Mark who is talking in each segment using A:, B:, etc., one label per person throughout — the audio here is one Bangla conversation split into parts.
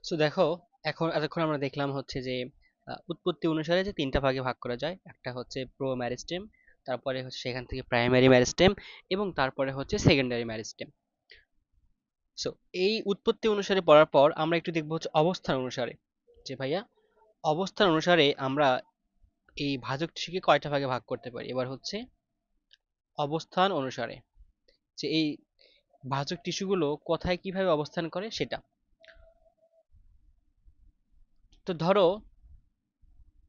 A: সো দেখো, এখন এতক্ষণ আমরা দেখলাম হচ্ছে যে উৎপত্তি অনুসারে যে তিনটা ভাগে ভাগ করা যায়। একটা হচ্ছে প্রো ম্যারিস্টেম, তারপরে হচ্ছে সেখান থেকে প্রাইমারি ম্যারিস্টেম, এবং তারপরে হচ্ছে সেকেন্ডারি ম্যারিস্টেম। সো এই উৎপত্তি অনুসারে পড়ার পর আমরা একটু দেখবো হচ্ছে অবস্থান অনুসারে, যে ভাইয়া অবস্থান অনুসারে আমরা এই ভাজক টিস্যুকে কয়টা ভাগে ভাগ করতে পারি। এবার হচ্ছে অবস্থান অনুসারে, যে এই ভাজক টিস্যুগুলো কোথায় কিভাবে অবস্থান করে সেটা। তো ধরো,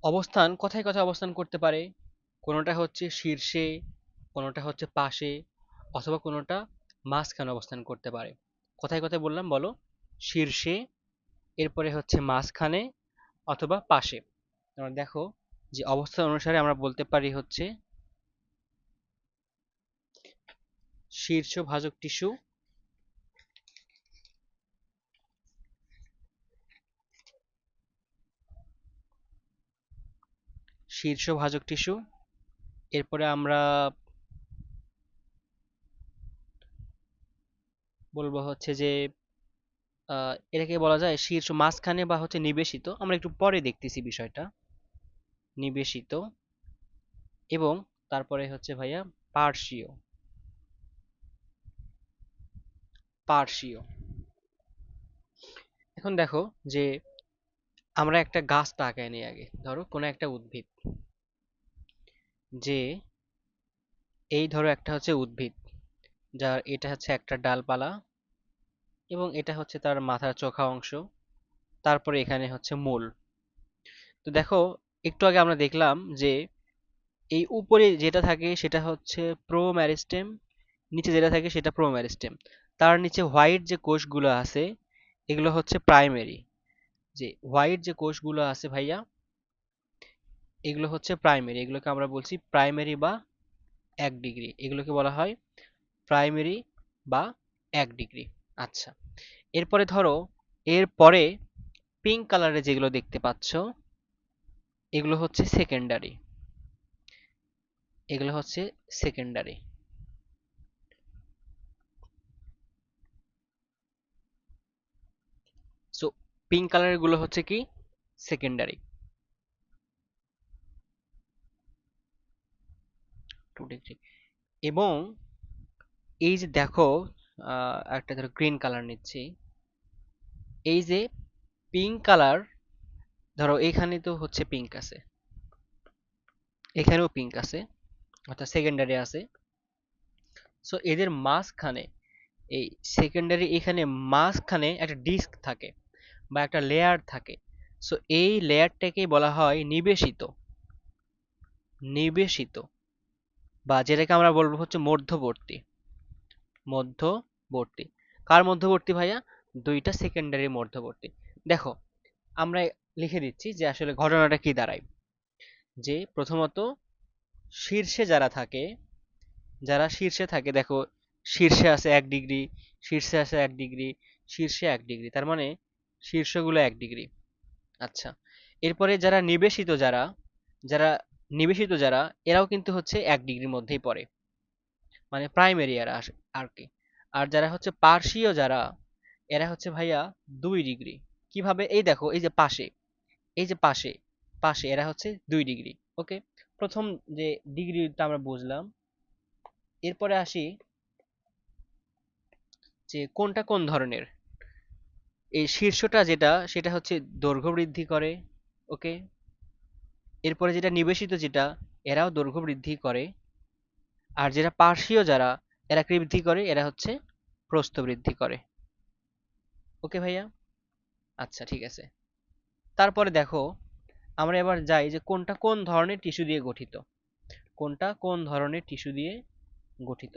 A: অবস্থান কোথায় কোথায় অবস্থান করতে পারে, কোনোটা হচ্ছে শীর্ষে, কোনোটা হচ্ছে পাশে, অথবা কোনোটা মাঝখানে অবস্থান করতে পারে। কোথায় কোথায় বললাম বলো? শীর্ষে, এরপরে হচ্ছে মাঝখানে, অথবা পাশে। তোমরা দেখো যে অবস্থান অনুসারে আমরা বলতে পারি হচ্ছে শীর্ষ ভাজক টিস্যু, শীর্ষ ভাজক টিস্যু। এরপরে আমরা বলবো হচ্ছে যে এটাকে বলা যায় শীর্ষ মাঝখানে বা হচ্ছে নিবেশিত, আমরা একটু পরে দেখতেছি বিষয়টা। নিবেশিত, এবং তারপরে হচ্ছে ভাইয়া পার্শ্বীয়। পার্শ্বীয়। এখন দেখো যে আমরা একটা গাছ তাকায় নিই আগে, ধরো কোনো একটা উদ্ভিদ, যে এই ধরো একটা হচ্ছে উদ্ভিদ, যার এটা হচ্ছে একটা ডালপালা, এবং এটা হচ্ছে তার মাথার চোখা অংশ, তারপরে এখানে হচ্ছে মূল। তো দেখো, একটু আগে আমরা দেখলাম যে এই উপরে যেটা থাকে সেটা হচ্ছে প্রো ম্যারিস্টেম, নিচে যেটা থাকে সেটা প্রো ম্যারিস্টেম, তার নিচে হোয়াইট যে কোষগুলো আছে এগুলো হচ্ছে প্রাইমারি। যে হোয়াইট যে কোষগুলো আছে ভাইয়া, এগুলো হচ্ছে প্রাইমারি, এগুলোকে আমরা বলছি প্রাইমারি বা 1 ডিগ্রি, এগুলোকে বলা হয় প্রাইমারি বা 1 ডিগ্রি। আচ্ছা, এরপরে ধরো, এরপরে পিঙ্ক কালারে যেগুলো দেখতে পাচ্ছ এগুলো হচ্ছে সেকেন্ডারি, এগুলো হচ্ছে সেকেন্ডারি। সো পিঙ্ক কালারের গুলো হচ্ছে কি সেকেন্ডারি। 2 ডিগ্রি। এবং এই যে দেখো, একটা ধরো গ্রিন কালার নিচ্ছি, এই যে পিঙ্ক কালার, ধরো এখানে তো হচ্ছে পিঙ্ক আছে, এখানেও পিঙ্ক আছে, অর্থাৎ সেকেন্ডারি আছে। সো এদের মাঝখানে, এই সেকেন্ডারি এখানে মাঝখানে একটা ডিস্ক থাকে বা একটা লেয়ার থাকে। সো এই লেয়ারটাকেই বলা হয় নিবেশিত। নিবেশিত, বা যেটাকে আমরা বলবো হচ্ছে মধ্যবর্তী। মধ্যবর্তী। কার মধ্যবর্তী ভাইয়া? দুইটা সেকেন্ডারি মধ্যবর্তী। দেখো, আমরা লিখে দিচ্ছি যে আসলে ঘটনাটা কি দাঁড়ায়। যে প্রথমত শীর্ষে যারা থাকে, যারা শীর্ষে থাকে দেখো, শীর্ষে আছে 1 ডিগ্রি, শীর্ষে আছে 1 ডিগ্রি, শীর্ষে 1 ডিগ্রি, তার মানে শীর্ষগুলো 1 ডিগ্রি। আচ্ছা, এরপরে যারা নিবেশিত, যারা যারা নিবেশিত যারা, এরাও কিন্তু হচ্ছে 1 ডিগ্রির মধ্যেই পড়ে, মানে প্রাইমারি এরা আর কি। আর যারা হচ্ছে পার্শ্বীয় যারা, এরা হচ্ছে ভাইয়া 2 ডিগ্রি। কিভাবে? এই দেখো, এই যে পাশে, এই যে পাশে, পাশে এরা হচ্ছে 2 ডিগ্রি। ওকে, প্রথম যে ডিগ্রিটা আমরা বুঝলাম। এরপরে আসি যে কোনটা কোন ধরনের। এই শীর্ষটা যেটা, সেটা হচ্ছে দৈর্ঘ্য বৃদ্ধি করে। ওকে, এরপরে যেটা নিবেশিত যেটা, এরাও দৈর্ঘ্য বৃদ্ধি করে। আর যেটা পার্শ্বীয় যারা, এরা কি বৃদ্ধি করে? এরা হচ্ছে প্রস্থ বৃদ্ধি করে। ওকে ভাইয়া? আচ্ছা, ঠিক আছে। তারপরে দেখো, আমরা এবার যাই যে কোনটা কোন ধরনের টিস্যু দিয়ে গঠিত। কোনটা কোন ধরনের টিস্যু দিয়ে গঠিত।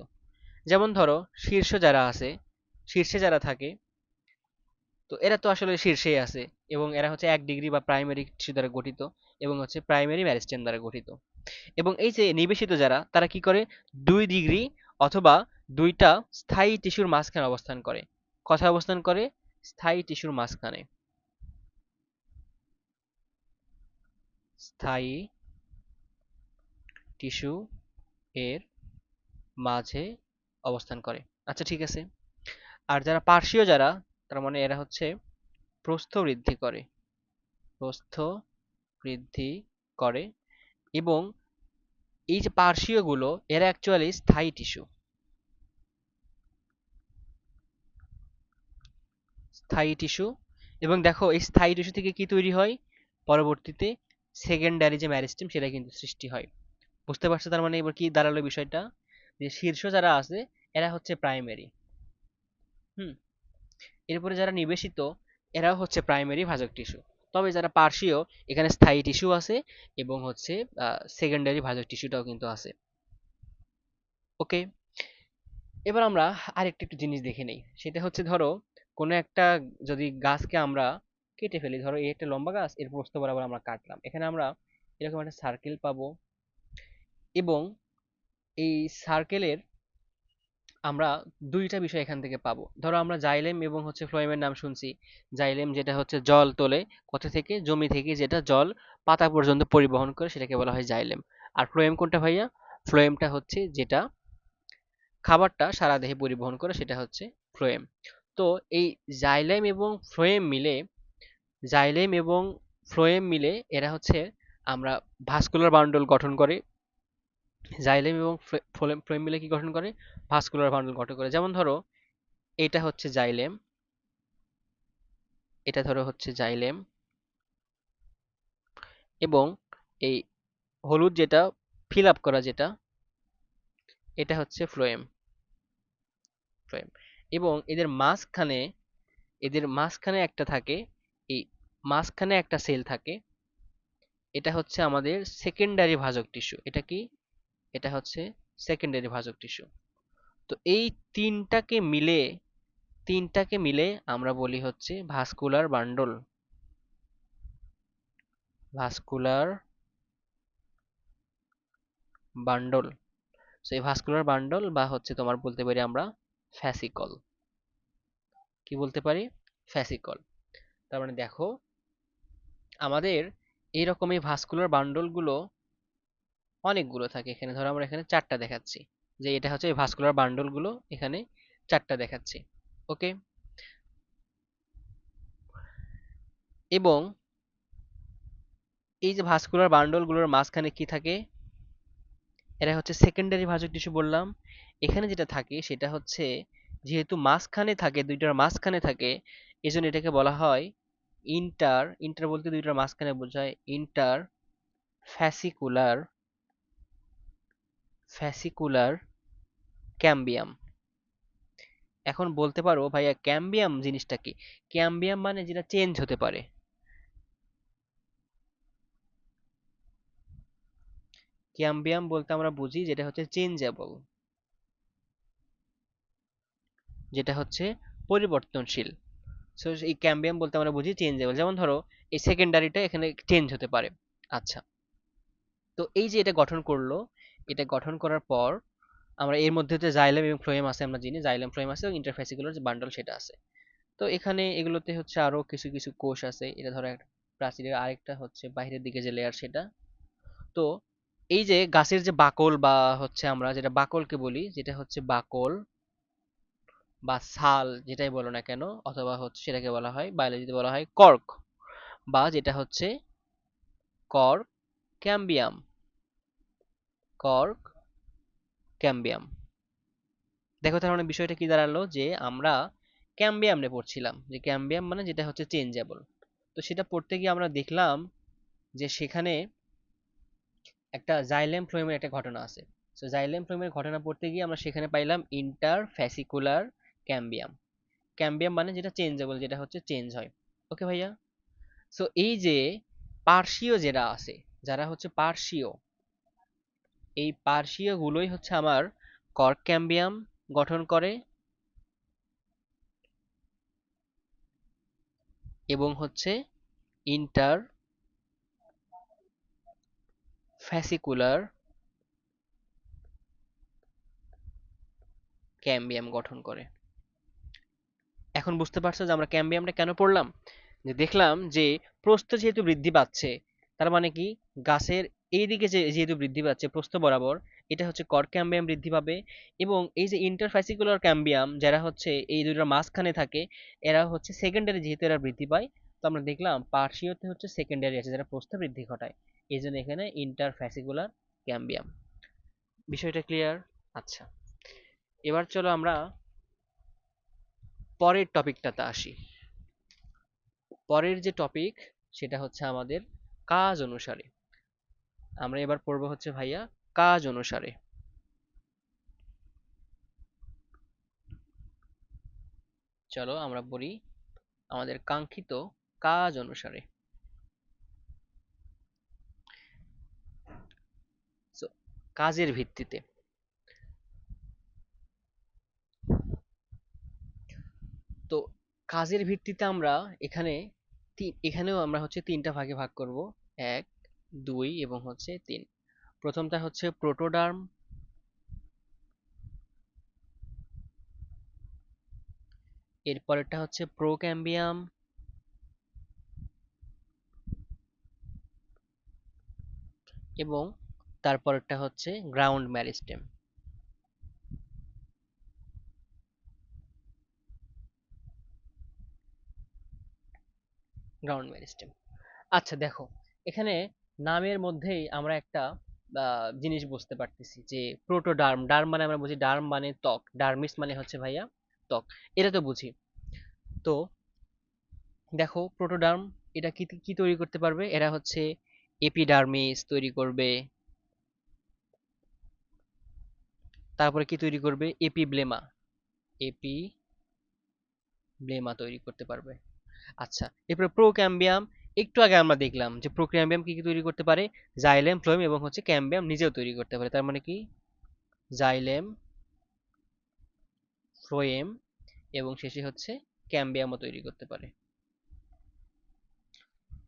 A: যেমন ধরো, শীর্ষ যারা আছে, শীর্ষে যারা থাকে, তো এরা তো আসলে শীর্ষেই আছে, এবং এরা হচ্ছে 1 ডিগ্রি বা প্রাইমারি টিস্যু দ্বারা গঠিত, এবং হচ্ছে প্রাইমারি মেরিস্টেম দ্বারা গঠিত। এবং এই যে নিবেশিত যারা, তারা কি করে? 2 ডিগ্রি অথবা দুইটা স্থায়ী টিস্যুর মাঝখানে অবস্থান করে। কোথায় অবস্থান করে? স্থায়ী টিস্যুর মাঝখানে। স্থায়ী টিস্যু এর মাঝে অবস্থান করে। আচ্ছা, ঠিক আছে। আর যারা পার্শ্বীয় যারা, তার মানে এরা হচ্ছে প্রস্থ বৃদ্ধি করে, প্রস্থ বৃদ্ধি করে। এবং এই যে পার্শ্বীয় গুলো এরা অ্যাকচুয়ালি স্থায়ী টিস্যু, স্থায়ী টিস্যু। এবং দেখো এই স্থায়ী টিস্যু থেকে কি তৈরি হয়, পরবর্তীতে সেকেন্ডারি যে মেরিস্টেম সেটা কিন্তু সৃষ্টি হয়। বুঝতে পারছো তার মানে এবার কি দাঁড়ালো বিষয়টা, যে শীর্ষ যারা আছে এরা হচ্ছে প্রাইমারি। হুম। এরপরে যারা নিবেশিত এরাও হচ্ছে প্রাইমারি ভাজক টিস্যু। তবে যারা পার্শ্বীয় এখানে স্থায়ী টিস্যু আছে এবং হচ্ছে সেকেন্ডারি ভাজক টিস্যুটাও কিন্তু আছে। ওকে, এবার আমরা আরেকটা একটু জিনিস দেখে নেই, সেটা হচ্ছে ধরো কোনো একটা যদি গাছকে আমরা কেটে ফেলি, ধরো এই একটা লম্বা গাছ, এর প্রস্থ বরাবর আমরা কাটলাম, এখানে আমরা এরকম একটা সার্কেল পাবো। এবং এই সার্কেলের আমরা দুইটা বিষয় এখান থেকে পাবো। ধরো আমরা জাইলেম এবং হচ্ছে ফ্লোয়েমের নাম শুনছি। জাইলেম যেটা হচ্ছে জল তোলে কোথা থেকে, জমি থেকে, যেটা জল পাতা পর্যন্ত পরিবহন করে সেটাকে বলা হয় জাইলেম। আর ফ্লোয়েম কোনটা ভাইয়া? ফ্লোয়েমটা হচ্ছে যেটা খাবারটা সারা দেহে পরিবহন করে সেটা হচ্ছে ফ্লোয়েম। তো এই জাইলেম এবং ফ্লোয়েম মিলে, জাইলেম এবং ফ্লোয়েম মিলে এরা হচ্ছে আমরা ভাস্কুলার বান্ডল গঠন করে। জাইলেম এবং ফ্লোয়েম ফ্লোয়েম মিলে কি গঠন করে? ভাস্কুলার বান্ডল গঠন করে। যেমন ধরো এটা হচ্ছে জাইলেম, এটা ধরো হচ্ছে জাইলেম, এবং এই হলুদ যেটা ফিল আপ করা যেটা, এটা হচ্ছে ফ্লোয়েম, ফ্লোয়েম। এবং এদের মাঝখানে একটা থাকে, এই মাঝখানে একটা সেল থাকে, এটা হচ্ছে আমাদের সেকেন্ডারি ভাজক টিস্যু। এটা কি? এটা হচ্ছে সেকেন্ডারি ভাজক টিস্যু। তো এই তিনটাকে মিলে, তিনটাকে মিলে আমরা বলি হচ্ছে vascular bundle, vascular bundle. So এই ভাস্কুলার বান্ডল বা হচ্ছে তোমার বলতে পারি আমরা ফ্যাসিকল। কি বলতে পারি? ফ্যাসিকল। তার মানে দেখো আমাদের এইরকম এই ভাস্কুলার বান্ডল গুলো অনেকগুলো থাকে। এখানে ধরো আমরা এখানে চারটা দেখাচ্ছি, যে এটা হচ্ছে এই ভাস্কুলার বান্ডল গুলো এখানে চারটা দেখাচ্ছি। ওকে, এবং এই যে ভাস্কুলার বান্ডল গুলোর মাঝখানে কি থাকে? এরা হচ্ছে সেকেন্ডারি ভাজক টিস্যু বললাম। এখানে যেটা থাকে সেটা হচ্ছে, যেহেতু মাঝখানে থাকে, দুইটার মাঝখানে থাকে, এজন্য এটাকে বলা হয় ইন্টার, ইন্টার বলতে দুইটার মাঝখানে বোঝায় ইন্টার ফ্যাসিকুলার, ফ্যাসিকুলার ক্যাম্বিয়াম। এখন বলতে পারো ভাইয়া ক্যাম্বিয়াম জিনিসটা কি? ক্যাম্বিয়াম মানে যেটা চেঞ্জ হতে পারে। ক্যাম্বিয়াম বলতে আমরা বুঝি যেটা হচ্ছে চেঞ্জেবল, যেটা হচ্ছে পরিবর্তনশীল। সো এই ক্যাম্বিয়াম বলতে আমরা বুঝি চেঞ্জেবল। যেমন ধরো এই সেকেন্ডারিটা এখানে চেঞ্জ হতে পারে। আচ্ছা, তো এই যে এটা গঠন করলো, এটা গঠন করার পর আমরা এর মধ্যে যে জাইলেম এবং ফ্লোয়েম আছে আমরা জানি, জাইলেম ফ্লোয়েম আছে এবং ইন্টারফেসিকুলার যে বান্ডল সেটা আছে। তো এখানে এগুলোতে হচ্ছে আরো কিছু কিছু কোষ আছে। এটা ধরো একটা প্রাচীরের, আরেকটা হচ্ছে বাইরের দিকে যে লেয়ার সেটা। তো এই যে গাছের যে বাকল বা হচ্ছে আমরা যেটা বাকলকে বলি, যেটা হচ্ছে বাকল বা ছাল যেটাই বলো না কেন, অথবা হচ্ছে সেটাকে বলা হয় বায়োলজিতে বলা হয় কর্ক, বা যেটা হচ্ছে কর্ক ক্যাম্বিয়াম, কর্ক ক্যাম্বিয়াম। দেখো তার মানে বিষয়টা কি দাঁড়ালো, যে আমরা ক্যাম্বিয়াম নিয়ে পড়ছিলাম, যে ক্যাম্বিয়াম মানে যেটা হচ্ছে চেঞ্জেবল। তো সেটা পড়তে গিয়ে আমরা দেখলাম যে সেখানে একটা জাইলেম ফ্লোয়েমের একটা ঘটনা আছে। সো জাইলেম ফ্লোয়েমের ঘটনা পড়তে গিয়ে আমরা সেখানে পাইলাম ইন্টারফ্যাসিকুলার ক্যাম্বিয়াম। ক্যাম্বিয়াম মানে যেটা চেঞ্জেবল, যেটা হচ্ছে চেঞ্জ হয়। ওকে ভাইয়া? সো এই যে পার্শ্বীয় যেটা আছে, যারা হচ্ছে পার্শ্বীয়, এই পার্শ্বীয় গুলোই হচ্ছে আমার কর্ক ক্যাম্বিয়াম গঠন করে, এবং হচ্ছে ইন্টার ফ্যাসিকুলার ক্যাম্বিয়াম গঠন করে। এখন বুঝতে পারছো যে আমরা ক্যাম্বিয়ামটা কেন পড়লাম? যে দেখলাম যে প্রস্থ যেহেতু বৃদ্ধি পাচ্ছে, তার মানে কি গাছের এইদিকে যেহেতু বৃদ্ধি পাচ্ছে প্রস্থ বরাবর, এটা হচ্ছে কর ক্যাম্বিয়াম বৃদ্ধি পাবে। এবং এই যে ইন্টারফ্যাসিকুলার ক্যাম্বিয়াম যারা হচ্ছে এই দুটোর মাঝখানে থাকে, এরা হচ্ছে সেকেন্ডারি, যেহেতু এরা বৃদ্ধি পায়। তো আমরা দেখলাম পার্শ্বীয়তে হচ্ছে সেকেন্ডারি আছে যারা প্রস্থ বৃদ্ধি ঘটায়, এই জন্য এখানে ইন্টারফ্যাসিকুলার ক্যাম্বিয়াম। বিষয়টা ক্লিয়ার? আচ্ছা, এবার চলো আমরা পরের টপিকটাতে আসি। পরের যে টপিক সেটা হচ্ছে আমাদের কাজ অনুসারে। আমরা এবার পড়বো হচ্ছে ভাইয়া কাজ অনুসারে। চলো আমরা বলি আমাদের কাঙ্ক্ষিত কাজ অনুসারে। So, কাজের ভিত্তিতে। তো কাজের ভিত্তিতে আমরা এখানে এখানেও আমরা হচ্ছে তিনটা ভাগে ভাগ করব। এক, দুই এবং হচ্ছে তিন। প্রথমটা হচ্ছে প্রোটোডার্ম, এরপরেরটা হচ্ছে প্রোক্যাম্বিয়াম, এবং তারপরেরটা হচ্ছে গ্রাউন্ড মেরিস্টেম। Ground meristem. আচ্ছা দেখো, এখানে নামের মধ্যেই আমরা একটা জিনিস বুঝতে পারতেছি যে প্রোটোডার্ম, ডার্ম মানে আমরা বুঝি ডার্ম মানে ত্বক, ডার্মিস মানে হচ্ছে ভাইয়া ত্বক, এটা তো বুঝি। তো দেখো প্রোটোডার্ম এটা কি কি তৈরি করতে পারবে, এরা হচ্ছে এপিডার্মিস তৈরি করবে, তারপরে কি তৈরি করবে, এপিব্লেমা, এপিব্লেমা তৈরি করতে পারবে। আচ্ছা, এরপরে প্রোক্যাম্বিয়াম, একটু আগে আমরা দেখলাম যে প্রোক্যাম্বিয়াম কি কি তৈরি করতে পারে, জাইলেম, ফ্লোয়েম এবং হচ্ছে ক্যাম্বিয়াম নিজেও তৈরি করতে পারে। তার মানে কি, জাইলেম, ফ্লোয়েম এবং শেষে হচ্ছে ক্যাম্বিয়ামও তৈরি করতে পারে।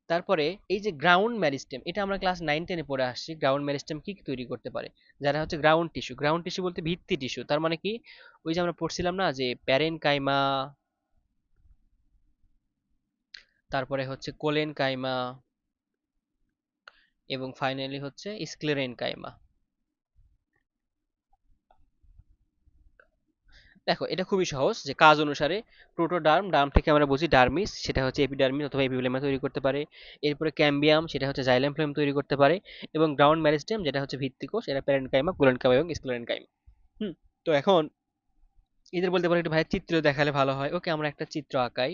A: তারপরে এই যে গ্রাউন্ড মেরিস্টেম, এটা আমরা ক্লাস 9-10-এ পড়ে আসছি, গ্রাউন্ড মেরিস্টেম কি কি তৈরি করতে পারে। যারা হচ্ছে গ্রাউন্ড টিস্যু, গ্রাউন্ড টিস্যু বলতে ভিত্তি টিস্যু, তার মানে কি, ওই যে আমরা পড়ছিলাম না যে প্যারেনকাইমা, তারপরে হচ্ছে কোলেনকাইমা এবং ফাইনালি হচ্ছে স্ক্লেরেনকাইমা। দেখো এটা খুবই সহজ, যে কাজ অনুসারে প্রোটোডার্ম, ডার্ম থেকে আমরা বুঝি ডার্মিস, সেটা হচ্ছে এপিডার্মিস অথবা এপিব্লেমা তৈরি করতে পারে। এরপরে ক্যাম্বিয়াম, সেটা হচ্ছে জাইলেম ফ্লোয়েম তৈরি করতে পারে। এবং গ্রাউন্ড মেরিস্টেম যেটা হচ্ছে ভিত্তিকোষ, এরা প্যারেনকাইমা, কোলেনকাইমা এবং স্ক্লেরেনকাইমা। হুম। তো এখন এদের বলতে পারি একটু ভাই চিত্র দেখালে ভালো হয়। ওকে, আমরা একটা চিত্র আঁকাই।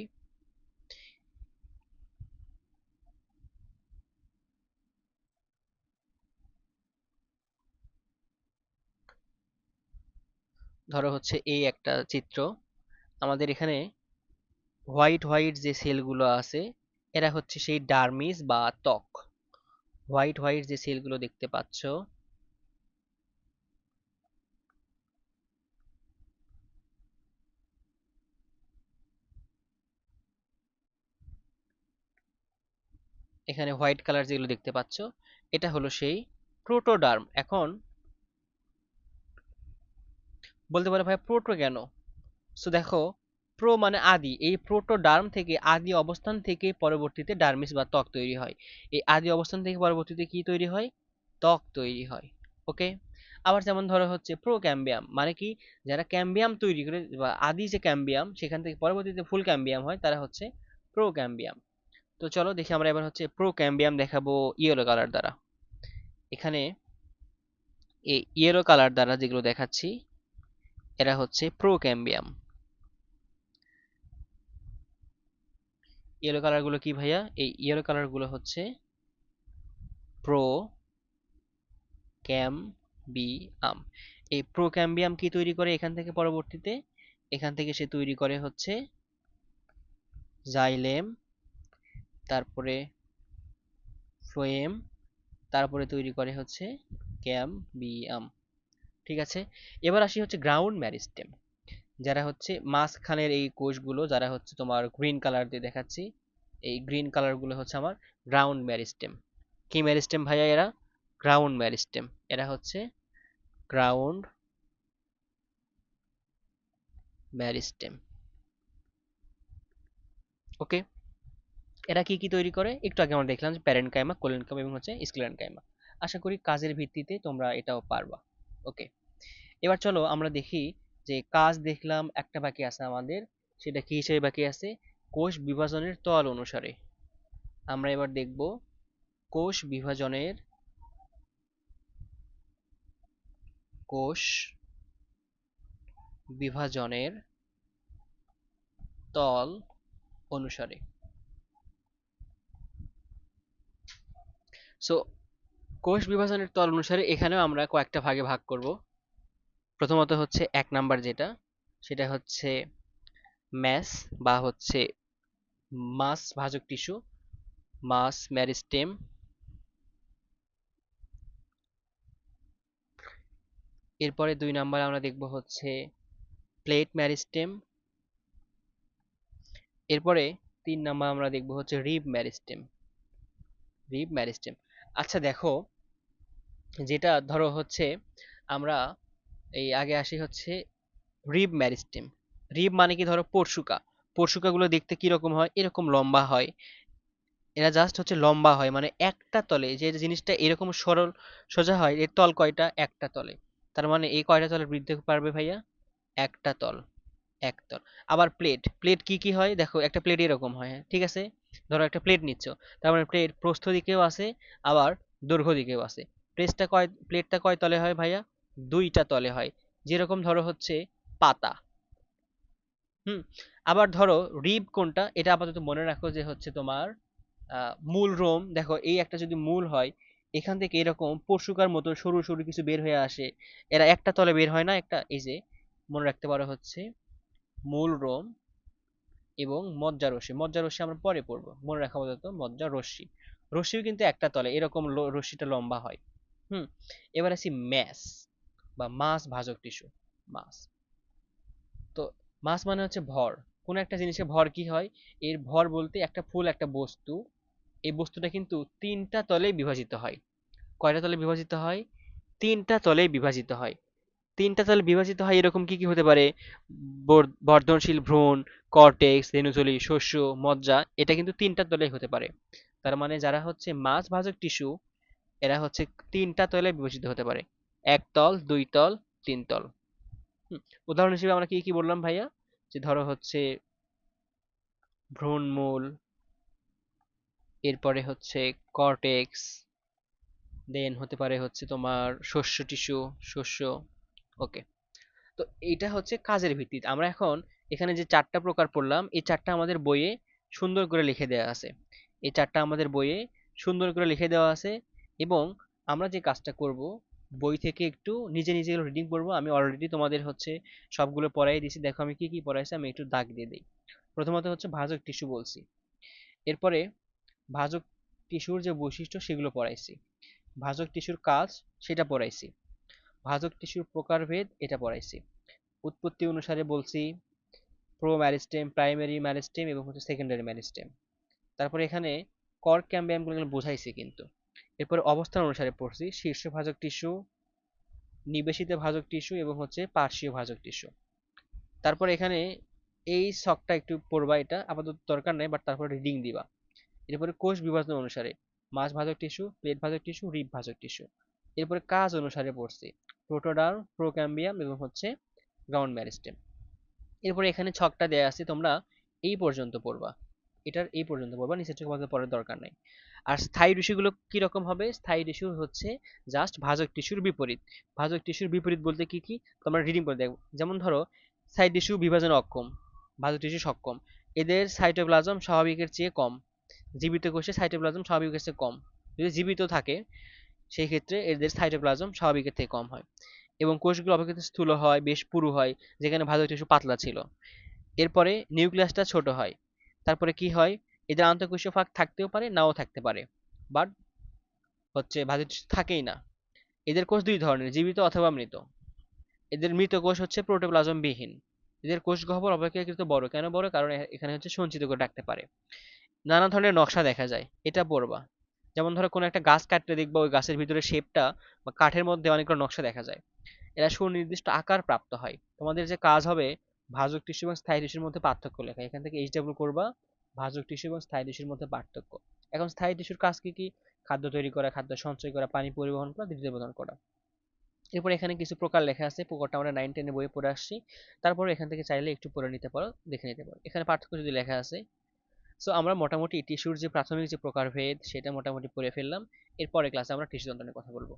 A: ধরো হচ্ছে এই একটা চিত্র, আমাদের এখানে হোয়াইট হোয়াইট যে সেলগুলো আছে, এরা হচ্ছে সেই ডার্মিস বা ত্বক। হোয়াইট হোয়াইট যে সেলগুলো দেখতে পাচ্ছ, এখানে হোয়াইট কালার যেগুলো দেখতে পাচ্ছ, এটা হলো সেই প্রোটোডার্ম। এখন বলতে পারো ভাই প্রোটো কেন? সো দেখো, প্রো মানে আদি, এই প্রোটোডার্ম থেকে আদি অবস্থান থেকে পরবর্তীতে ডার্মিস বা ত্বক তৈরি হয়। এই আদি অবস্থান থেকে পরবর্তীতে কি তৈরি হয়, ত্বক তৈরি হয়। ওকে। আবার যেমন ধরো হচ্ছে প্রো ক্যাম্বিয়াম, মানে কি, যারা ক্যাম্বিয়াম তৈরি করে বা আদি যে ক্যাম্বিয়াম সেখান থেকে পরবর্তীতে ফুল ক্যাম্বিয়াম হয়, তারা হচ্ছে প্রো ক্যাম্বিয়াম। তো চলো দেখি আমরা এবার হচ্ছে প্রো ক্যাম্বিয়াম দেখাবো ইয়েলো কালার দ্বারা। এখানে এই ইয়েলো কালার দ্বারা যেগুলো দেখাচ্ছি, এরা হচ্ছে প্রো ক্যাম্বিয়াম। ইয়েলো কালার গুলো কি ভাইয়া, এই ইয়েলো কালার গুলো হচ্ছে প্রো ক্যাম্বিয়াম। এই প্রো ক্যাম্বিয়াম কি তৈরি করে এখান থেকে পরবর্তীতে, এখান থেকে সে তৈরি করে হচ্ছে জাইলেম, তারপরে ফ্লোয়েম, তারপরে তৈরি করে হচ্ছে ক্যাম্বিয়াম। ঠিক আছে। এবার আসি হচ্ছে গ্রাউন্ড মেরিস্টেম, যারা হচ্ছে মাঝখানের এই কোষগুলো, যারা হচ্ছে তোমার গ্রিন কালার দিয়ে দেখাচ্ছি, এই গ্রিন কালার গুলো হচ্ছে আমার গ্রাউন্ড মেরিস্টেম। কি মেরিস্টেম ভাইয়া এরা, গ্রাউন্ড মেরিস্টেম। এরা হচ্ছে গ্রাউন্ড মেরিস্টেম। ওকে। এরা কি কি তৈরি করে, একটু আগে আমরা দেখলাম যে প্যারেনকাইমা, কোলেনকাইমা এবং হচ্ছে স্ক্লেরেনকাইমা। আশা করি কাজের ভিত্তিতে তোমরা এটাও পারবা। ওকে, এবার চলো আমরা দেখি যে কাজ দেখলাম একটা বাকি আছে আমাদের, সেটা কি হিসেবে বাকি আছে? কোষ বিভাজনের তল অনুসারে। আমরা এবার দেখব কোষ বিভাজনের কোষ বিভাজনের তল অনুসারে। সো কোষ বিভাজনের তল অনুসারে এখানেও আমরা কয়েকটা ভাগে ভাগ করব। প্রথমত হচ্ছে 1 নাম্বার যেটা, সেটা হচ্ছে ম্যাস বা হচ্ছে মাস ভাজক টিস্যু, মাস মেরিস্টেম। এরপরে 2 নাম্বার আমরা দেখব হচ্ছে প্লেট মেরিস্টেম। এরপরে 3 নাম্বার আমরা দেখব হচ্ছে রিব মেরিস্টেম। Rib meristem. আচ্ছা দেখো, যেটা ধরো হচ্ছে আমরা এই আগে আসি হচ্ছে রিব মেরিস্টেম। রিব মানে কি, ধরো পরশুকা। পরশুকাগুলো দেখতে কিরকম হয়? এরকম লম্বা হয়। এরা জাস্ট হচ্ছে লম্বা হয়, মানে একটা তলে যে জিনিসটা এরকম সরল সোজা হয়, এর তল কয়টা? একটা তলে। তার মানে এই কয়টা তলে বৃদ্ধি পারবে ভাইয়া? একটা তল, এক তল। আবার প্লেট, প্লেট কি কি হয় দেখো, একটা প্লেট এরকম হয়, হ্যাঁ ঠিক আছে। ধরো একটা প্লেট নিচ্ছ, তার মানে প্লেট প্রস্থ দিকেও আছে, আবার দৈর্ঘ্য দিকেও আছে। প্লেটটা কয় তলে হয় ভাইয়া? দুইটা তলে হয়। যেরকম ধরো হচ্ছে পাতা। হুম। আবার ধরো রিব কোনটা, এটা আপাতত মনে রাখো যে হচ্ছে তোমার মূল রোম। দেখো এই একটা যদি মূল হয়, এখান থেকে এরকম পরশুকার মতো সরু সরু কিছু বের হয়ে আসে। এরা একটা তলে বের হয় না একটা, এই যে মনে রাখতে পারো হচ্ছে মূল রোম এবং মজ্জা রশ্মি। মজ্জা রশ্মি আমরা পরে পড়বো, মনে রাখা আপাতত মজ্জা রশ্মি। রশ্মিও কিন্তু একটা তলে এরকম রশ্মিটা লম্বা হয়। হুম। এবার আসি ম্যাস বা মাস ভাজক টিস্যু। মাস, তো মাস মানে হচ্ছে ভর। কোন একটা জিনিসের ভর কি হয়? এর ভর বলতে একটা ফুল একটা বস্তু, এই বস্তুটা কিন্তু তিনটা তলে বিভাজিত হয়। কয়টা তলে বিভাজিত হয়? তিনটা তলে বিভাজিত হয়। তিনটা তলে বিভাজিত হয় এরকম কি কি হতে পারে? বর্ধনশীল ভ্রূণ, কর্টেক্স, রেণুথলি, শস্য, মজ্জা, এটা কিন্তু তিনটা তলে হতে পারে। তার মানে যারা হচ্ছে মাছ ভাজক টিস্যু, এরা হচ্ছে তিনটা তলে বিভাজিত হতে পারে: এক তল, দুই তল, তিন তল। হুম, উদাহরণ হিসেবে আমরা কি কি বললাম ভাইয়া? যে ধরো হচ্ছে ভ্রূণমূল, এরপরে হচ্ছে কর্টেক্স, দেন হতে পারে হচ্ছে তোমার শস্য টিস্যু, শস্য। ওকে, তো এইটা হচ্ছে কাজের ভিত্তিতে। আমরা এখন এখানে যে চারটা প্রকার পড়লাম, এই চারটা আমাদের বইয়ে সুন্দর করে লিখে দেওয়া আছে। এই চারটা আমাদের বইয়ে সুন্দর করে লিখে দেওয়া আছে। এবং আমরা যে কাজটা করব, বই থেকে একটু নিজে নিজে রিডিং পড়বো। আমি অলরেডি তোমাদের হচ্ছে সবগুলো পড়াই দিয়েছি, দেখো আমি কি কি পড়াইছি, আমি একটু দাগ দিয়ে দিই। প্রথমত হচ্ছে ভাজক টিস্যু বলছি, এরপরে ভাজক টিস্যুর যে বৈশিষ্ট্য সেগুলো পড়াইছি, ভাজক টিস্যুর কাজ সেটা পড়াইছি, ভাজক টিস্যুর প্রকারভেদ এটা পড়াইছি, উৎপত্তি অনুসারে বলছি প্রো ম্যারিস্টেম, প্রাইমারি ম্যারিস্টেম এবং হচ্ছে সেকেন্ডারি ম্যারিস্টেম। তারপরে এখানে কর্ক ক্যাম্বিয়ামগুলো বুঝাইছি কিন্তু। এরপরে অবস্থান অনুসারে পড়ছি শীর্ষ ভাজক টিস্যু, নিবেশিত ভাজক টিস্যু এবং হচ্ছে পার্শ্বীয় ভাজক টিস্যু। তারপর এখানে এই ছকটা একটু পড়বা, এটা আপাতত দরকার নেই, বাট তারপর রিডিং দিবা। এরপরে কোষ বিভাজন অনুসারে মাছ ভাজক টিস্যু, প্লেট ভাজক টিস্যু, রিব ভাজক টিস্যু। এরপরে কাজ অনুসারে পড়ছি প্রোটোডার্ম, প্রোক্যাম্বিয়াম এবং হচ্ছে গ্রাউন্ড ম্যারিস্টেম। এরপরে এখানে ছকটা দেয়া আছে, তোমরা এই পর্যন্ত পড়বা, এটার এই পর্যন্ত পড়বা, নিচের থেকে পড়ার পড়ার দরকার নাই। আর স্থায়ী টিস্যুগুলো কি রকম হবে? স্থায়ী টিস্যু হচ্ছে জাস্ট ভাজক টিস্যুর বিপরীত। ভাজক টিস্যুর বিপরীত বলতে কি কি তোমরা রিডিং করে দেখো। যেমন ধরো স্থায়ী টিস্যু বিভাজনে অক্ষম, ভাজক টিস্যু সক্ষম। এদের সাইটোপ্লাজম স্বাভাবিকের চেয়ে কম। জীবিত কোষে সাইটোপ্লাজম স্বাভাবিকের চেয়ে কম। যদি জীবিত থাকে সেই ক্ষেত্রে এদের সাইটোপ্লাজম স্বাভাবিকের থেকে কম হয়। এবং কোষগুলো অপেক্ষাকৃত স্থূল হয়, বেশ পুরু হয়, যেখানে ভাজক টিস্যু পাতলা ছিল। এরপরে নিউক্লিয়াসটা ছোট হয়। তারপরে কি হয়? এদের আন্তঃকোষীয় ফাঁক থাকতেও পারে, নাও থাকতে পারে, বাট হচ্ছে ভাজক টিস্যু থাকেই না। এদের কোষ দুই ধরনের, জীবিত অথবা মৃত। এদের মৃত কোষ হচ্ছে প্রোটোপ্লাজম বিহীন। এদের কোষ গহ্বর অপেক্ষাকৃত বড়। কেন বড়? কারণ এখানে হচ্ছে সঞ্চিত করে রাখতে পারে। নানা ধরনের নকশা দেখা যায়, এটা পড়বা। যেমন ধরো কোনো একটা গাছ কাটতে দেখবা ওই গাছের ভিতরে শেপটা বা কাঠের মধ্যে অনেকগুলো নকশা দেখা যায়। এরা সুনির্দিষ্ট আকার প্রাপ্ত হয়। তোমাদের যে কাজ হবে ভাজক টিস্যু এবং স্থায়ী টিস্যুর মধ্যে পার্থক্য লেখা, এখান থেকে এইচডব্লিউ করবা, ভাজক টিস্যু এবং স্থায়ী টিস্যুর মধ্যে পার্থক্য। এখন স্থায়ী টিস্যুর কাজ কি কি? খাদ্য তৈরি করা, খাদ্য সঞ্চয় করা, পানি পরিবহন করা, দ্রুত প্রদান করা। এরপর এখানে কিছু প্রকার লেখা আছে, প্রকারটা আমরা 9-10 বইয়ে পড়ে আসছি। তারপরে এখান থেকে চাইলে একটু পড়ে নিতে পারো, দেখে নিতে পারো, এখানে পার্থক্য যদি লেখা আছে। সো আমরা মোটামুটি টিস্যুর যে প্রাথমিক যে প্রকারভেদ সেটা মোটামুটি পড়ে ফেললাম। এরপরে ক্লাসে আমরা টিস্যু তন্ত্র নিয়ে কথা বলবো।